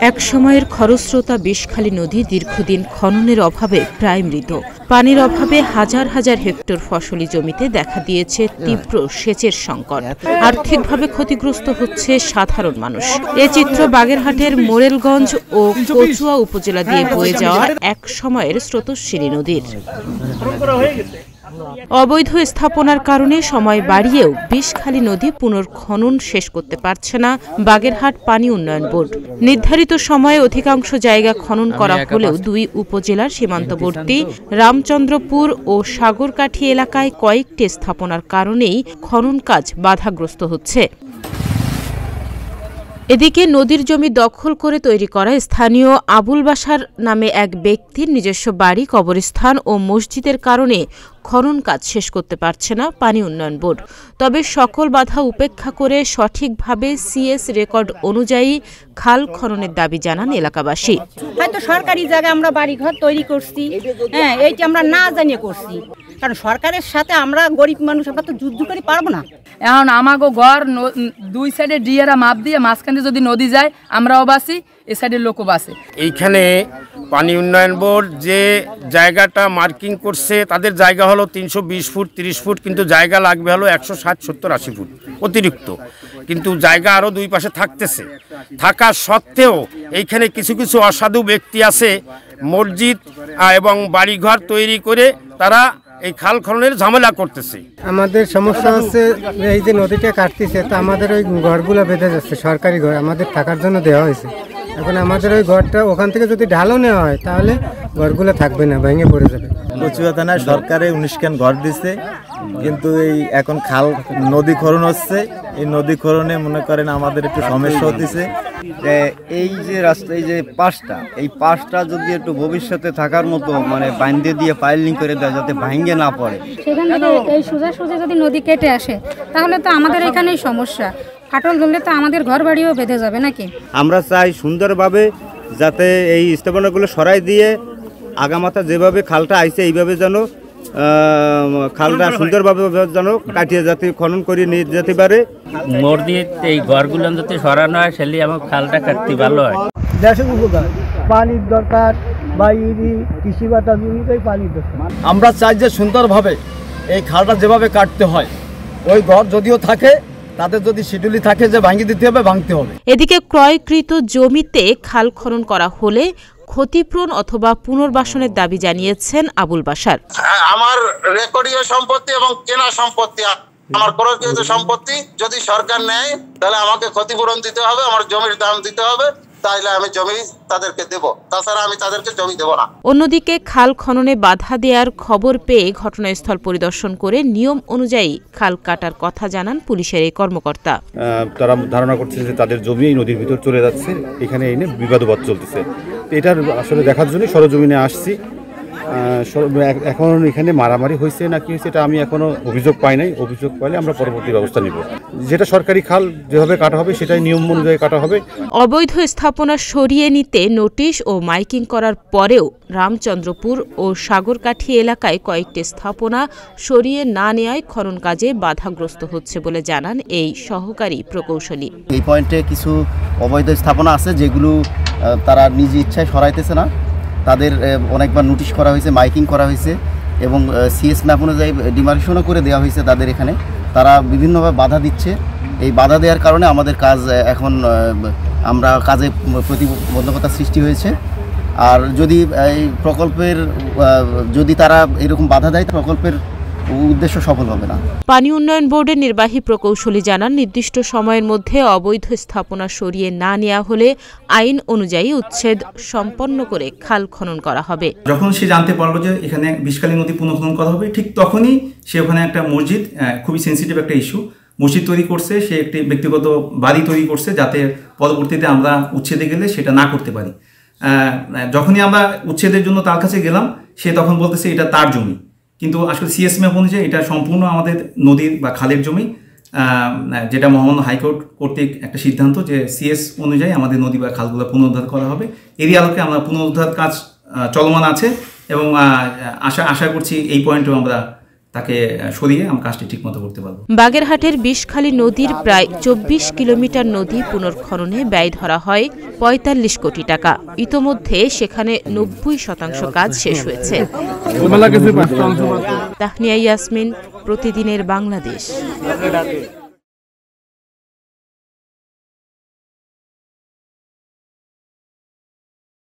এক সময়ের খরস্রোতা বিষখালী নদী দীর্ঘদিন খননের অভাবে প্রায় মৃত। পানির অভাবে হাজার হাজার হেক্টর ফসলি জমিতে দেখা দিয়েছে তীব্র সেচের সংকট। আর্থিকভাবে ক্ষতিগ্রস্ত হচ্ছে সাধারণ মানুষ। এ চিত্র বাগেরহাটের মোরেলগঞ্জ ও কচুয়া উপজেলা দিয়ে বয়ে যাওয়া এক সময়ের স্রোতস্বিনী নদীর। অবৈধ স্থাপনার কারণে সময় বাড়িয়েও বিষখালী নদী পুনর্খনন শেষ করতে পারছে না বাগেরহাট পানি উন্নয়ন বোর্ড। নির্ধারিত সময়ে অধিকাংশ জায়গা খনন করা হলেও দুই উপজেলার সীমান্তবর্তী রামচন্দ্রপুর ও সাগরকাঠি এলাকায় কয়েকটি স্থাপনার কারণেই খনন কাজ বাধাগ্রস্ত হচ্ছে। এদিকে নদীর জমি দখল করে তৈরি করা স্থানীয় আবুল বাশার নামে এক ব্যক্তির নিজস্ব বাড়ি, কবরস্থান ও মসজিদের কারণে খনন কাজ শেষ করতে পারছে না পানি উন্নয়ন বোর্ড। তবে সকল বাধা উপেক্ষা করে সঠিকভাবে সিএস রেকর্ড অনুযায়ী খাল খননের দাবি জানান এলাকাবাসী। হয়তো সরকারি জায়গায় আমরা বাড়িঘর তৈরি করছি, এইটি আমরা না জানিয়ে করছি, কারণ সরকারের সাথে আমরা গরিব মানুষ, আমরা তো যুদ্ধ করে পারবো না। এখন আমাগো ঘর দুই সাইডে ডিয়ারা মাপ দিয়ে মাঝখানে যদি নদী যায় আমরাও বাসি, এ সাইডের লোকও বাসে। এইখানে পানি উন্নয়ন বোর্ড যে জায়গাটা মার্কিং করছে তাদের জায়গা হলো 320 ফুট 30 ফুট, কিন্তু জায়গা লাগবে হলো 160, 70, 80 ফুট অতিরিক্ত। কিন্তু জায়গা আরও দুই পাশে থাকতেছে। থাকা সত্ত্বেও এইখানে কিছু কিছু অসাধু ব্যক্তি আছে মসজিদ এবং বাড়িঘর তৈরি করে তারা এই খাল খননের ঝামেলা করতেছে। আমাদের সমস্যা হচ্ছে এই যে নদীটা কাটতেছে, তো আমাদের ওই ঘরগুলো বেঁধে যাচ্ছে, সরকারি ঘর আমাদের থাকার জন্য দেওয়া হয়েছে। এখন আমাদের ওই ঘরটা ওখান থেকে যদি ঢালও নেওয়া হয় তাহলে ঘরগুলো থাকবে না, ভেঙে পড়ে যাবে। কচুয়া থানায় সরকারে 19 খান ঘর দিচ্ছে, কিন্তু এই এখন খাল নদী খনন হচ্ছে। এই নদী খননে মনে করেন আমাদের একটু সমস্যা হতেছে। এই যে রাস্তা, এই যে পাশটা যদি একটু ভবিষ্যতে থাকার মতো মানে বাঁধে দিয়ে পাইলিং করে দেয় যাতে ভাঙে না পড়ে। সেখান থেকে এই সোজা যদি নদী কেটে আসে তাহলে তো আমাদের এখানেই সমস্যা। ফাটল ধরলে তো আমাদের ঘর বাড়িও বেঁধে যাবে নাকি। আমরা চাই সুন্দরভাবে যাতে এই স্থাপনাগুলো সরাই দিয়ে আগামাথা যেভাবে খালটা আইছে এইভাবে যেন খালটা সুন্দরভাবে যেন কাটিয়ে যাতে খনন করে নিয়ে যেতে পারে। মসজিদ এই ঘরগুলো যাতে সরানো হয় সেলি আমার খালটা কাটতে ভালো হয়। দেশের উপকার, পানির দরকার, বাইরে কৃষি বাতা জমিতেই পানির দরকার। আমরা চাই যে সুন্দরভাবে এই খালটা যেভাবে কাটতে হয়, ওই ঘর যদিও থাকে তাদের যদি শিডিউলি থাকে যে ভাঙিয়ে দিতে হবে, ভাঙতে হবে। এদিকে ক্রয়কৃত জমিতে খাল খনন করা হলে ক্ষতিপূরণ অথবা পুনর্বাসনের দাবি জানিয়েছেন আবুল বাশার। আমার রেকর্ডীয় সম্পত্তি এবং কেনা সম্পত্তি, আমার ক্রয়কৃত সম্পত্তি যদি সরকার নেয় তাহলে আমাকে ক্ষতিপূরণ দিতে হবে, আমার জমির দাম দিতে হবে, তাইলে আমি জমি তাদেরকে দেব, তাছাড়া আমি তাদেরকে জমি দেব না। অন্যদিকে খাল খননে বাধা দেওয়ার খবর পেয়ে ঘটনাস্থল পরিদর্শন করে নিয়ম অনুযায়ী খাল কাটার কথা জানান পুলিশের এই কর্মকর্তা। তারা ধারণা করছে যে তাদের জমি এই নদীর ভিতর চলে যাচ্ছে, এখানে এনে বিবাদবাদ চলতেছে। এটার আসলে দেখার জন্য সরজমিনে আসছি। এখন এখানে মারামারি হয়েছে নাকি হয়েছে এটা আমি এখনো অভিযোগ পাই নাই। অভিযোগ পাইলে আমরা পরবর্তী ব্যবস্থা নিব। যেটা সরকারি খাল যেভাবে কাটা হবে সেটাই নিয়ম অনুযায়ী কাটা হবে। অবৈধ স্থাপনা সরিয়ে নিতে নোটিশ ও মাইকিং করার পরেও রামচন্দ্রপুর ও সাগরকাঠি এলাকায় কয়েকটি স্থাপনা সরিয়ে না নেওয়ায় খনন কাজে বাধাগ্রস্ত হচ্ছে বলে জানান এই সহকারী প্রকৌশলী। এই পয়েন্টে কিছু অবৈধ স্থাপনা আছে যেগুলো তারা নিজ ইচ্ছায় সরাইতেছে না। তাদের অনেকবার নোটিশ করা হয়েছে, মাইকিং করা হয়েছে এবং সিএস ম্যাপ অনুযায়ী ডিমার্কেশনও করে দেওয়া হয়েছে তাদের এখানে। তারা বিভিন্নভাবে বাধা দিচ্ছে। এই বাধা দেওয়ার কারণে আমাদের কাজ এখন আমরা কাজে প্রতিবন্ধকতা সৃষ্টি হয়েছে। আর যদি এই প্রকল্পের যদি তারা এরকম বাধা দেয় প্রকল্পের উদ্দেশ্য সফল হবে না। পানি উন্নয়ন বোর্ডের নির্বাহী প্রকৌশলী জানান, নির্দিষ্ট সময়ের মধ্যে অবৈধ স্থাপনা সরিয়ে না নেওয়া হলে আইন অনুযায়ী উচ্ছেদ সম্পন্ন করে খাল খনন করা হবে। যখন সে জানতে পারলো যে এখানে বিষখালী নদী পুনঃখনন করা হবে, ঠিক তখনই সে ওখানে একটা মসজিদ, খুবই সেন্সিটিভ একটা ইস্যু, মসজিদ তৈরি করছে। সে একটি ব্যক্তিগত বাড়ি তৈরি করছে যাতে পরবর্তীতে আমরা উচ্ছেদে গেলে সেটা না করতে পারি। যখনই আমরা উচ্ছেদের জন্য তার কাছে গেলাম, সে তখন বলতেছে এটা তার জমি, কিন্তু আসলে সিএস ম্যাপ অনুযায়ী এটা সম্পূর্ণ আমাদের নদীর বা খালের জমি, যেটা মহামান্য হাইকোর্ট কর্তৃক একটা সিদ্ধান্ত যে সিএস অনুযায়ী আমাদের নদী বা খালগুলো পুনরুদ্ধার করা হবে। এরই আলোকে আমরা পুনরুদ্ধার কাজ চলমান আছে এবং আশা করছি এই পয়েন্টেও আমরা তাকে সরিয়ে আমরা কাজটি ঠিকমতো করতে পারবো। বাগেরহাটের বিষখালী নদীর প্রায় 24 কিলোমিটার নদী পুনর্খননে ব্যয় ধরা হয় 45 কোটি টাকা। ইতোমধ্যে সেখানে 90% কাজ শেষ হয়েছে। তাহনিয়া ইয়াসমিন, প্রতিদিনের বাংলাদেশ।